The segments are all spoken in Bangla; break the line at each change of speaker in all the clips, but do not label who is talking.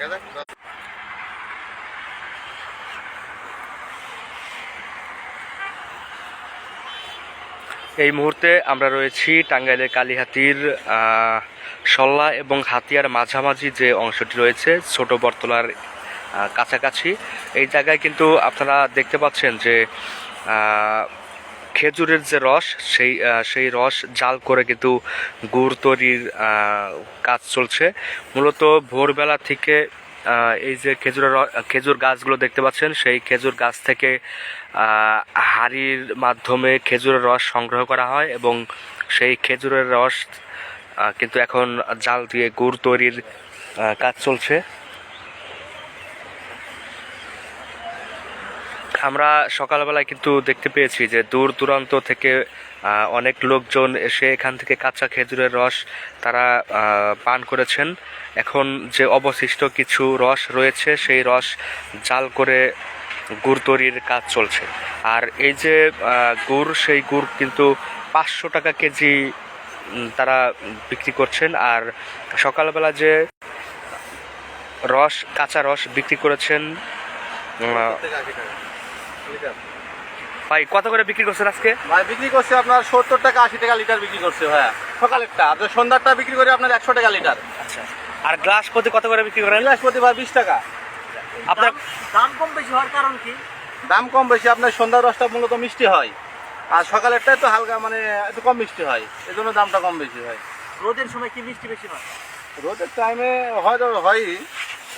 এই মুহূর্তে আমরা রয়েছি টাঙ্গাইলের কালিহাতীর সল্লা এবং হাতিয়ার মাঝামাঝি যে অংশটি রয়েছে ছোট বটতলার কাছাকাছি। এই জায়গায় কিন্তু আপনারা দেখতে পাচ্ছেন যে খেজুরের যে রস সেই রস জাল করে কিন্তু গুড় তৈরির কাজ চলছে। মূলত ভোরবেলা থেকে এই যে খেজুর গাছগুলো দেখতে পাচ্ছেন, সেই খেজুর গাছ থেকে হাঁড়ির মাধ্যমে খেজুরের রস সংগ্রহ করা হয় এবং সেই খেজুরের রস কিন্তু এখন জাল দিয়ে গুড় তৈরির কাজ চলছে। আমরা সকালবেলায় কিন্তু দেখতে পেয়েছি যে দূর দূরান্ত থেকে অনেক লোকজন এসে এখান থেকে কাঁচা খেজুরের রস তারা পান করেছেন। এখন যে অবশিষ্ট কিছু রস রয়েছে সেই রস জাল করে গুড় তৈরির কাজ চলছে। আর এই যে গুড়, সেই গুড় কিন্তু 500 টাকা কেজি তারা বিক্রি করছেন। আর সকালবেলা যে কাঁচা রস বিক্রি করেছেন, ভাই কত করে বিক্রি করছেন আজকে?
ভাই বিক্রি করছে আপনার 70 টাকা 80 টাকা লিটার বিক্রি করছে ভাই সকালেরটা। আর সন্ধ্যারটা বিক্রি করে আপনার 100 টাকা লিটার।
আচ্ছা, আর গ্লাস প্রতি কত করে বিক্রি করেন?
গ্লাস প্রতি ভাই 20 টাকা।
আপনার
দাম কম বেশি হওয়ার কারণ কি?
দাম কম বেশি আপনার সন্ধ্যার রসটা মূলত মিষ্টি হয়, আর সকালেরটা একটু হালকা মানে একটু কম মিষ্টি হয়, এই জন্য দামটা কম বেশি হয়।
রোদের সময় কি মিষ্টি বেশি হয়?
রোদের টাইমে হয়,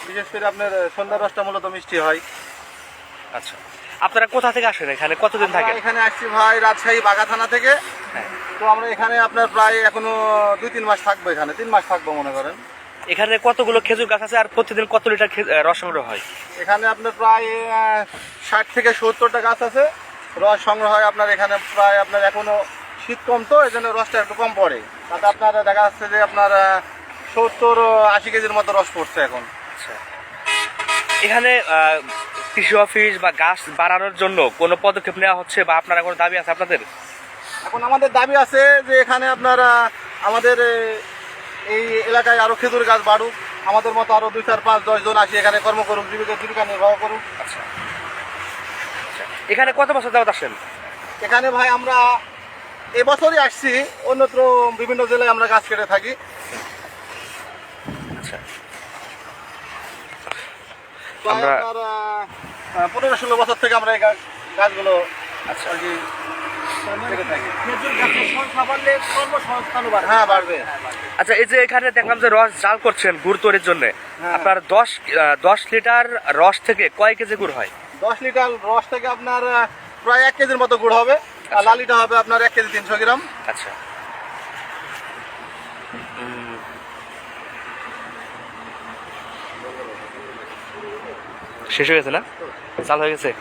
বিশেষ করে আপনার সন্ধ্যার রসটা মূলত মিষ্টি হয়।
আচ্ছা, আপনারা কোথা থেকে আসেন? এখানে কতদিন থাকেন?
এখানে আসছি ভাই রাজশাহী বাঘা থানা থেকে। তো আমরা এখানে আপনার প্রায় এখনো 2-3 মাস থাকবো, এখানে 3 মাস থাকবো মনে করেন।
এখানে কতগুলো খেজুর গাছ আছে আর প্রতিদিন কত লিটার রস সংগ্রহ হয়?
এখানে আপনার প্রায় 60 থেকে 70টা গাছ আছে, রস সংগ্রহ হয় আপনার এখানে প্রায় আপনার এখনো শীত কম, তো এই জন্য রসটা একটু কম পড়ে। তাতে আপনার দেখা যাচ্ছে যে আপনার 70-80 কেজির মতো রস পড়ছে এখন।
আচ্ছা, এখানে কৃষি অফিস বা গাছ বাড়ানোর জন্য কোনো পদক্ষেপ নেওয়া হচ্ছে বা আপনারা কোনো দাবি আছে আপনাদের?
এখন আমাদের দাবি আছে যে এখানে আপনার আমাদের এই এলাকায় আরো খেজুর গাছ বাড়ুক, আমাদের মতো আরো 2-4-5-10 জন আসি এখানে কর্ম করুক, জীবিকা নির্বাহ করুক।
আচ্ছা, এখানে কত বছর যাবত আসেন?
এখানে ভাই আমরা এবছরই আসছি, অন্যত্র বিভিন্ন জেলায় আমরা গাছ কেটে থাকি।
আচ্ছা,
আমরা 15-16 বছর থেকে আমরা এই গাছগুলো
আচ্ছা
আর কি কেটে থাকি।
খেজুর গাছের সংখ্যা বাড়লে কর্মসংস্থানও বাড়বে।
হ্যাঁ বাড়বে।
আচ্ছা, এই যে এখানে দেখলাম যে রস জাল করছেন গুড় তৈরির জন্য, আপনার 10 লিটার রস থেকে কয় কেজি গুড় হয়?
10 লিটার রস থেকে আপনার প্রায় 1 কেজির মতো গুড় হবে, আর লালিটা হবে আপনার 1 কেজি 300 গ্রাম।
আচ্ছা, শেষ হয়ে গেছে না? চাল হয়ে গেছে?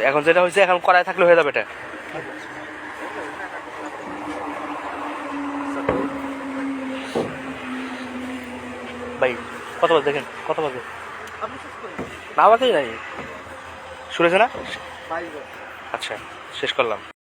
এখন যেটা হয়েছে, এখন কড়াই থাকলে হয়ে যাবে এটা। ভাই কত বাজে দেখেন, কত বাজে? না বাজেই নাই, শুনেছে না? আচ্ছা, শেষ করলাম।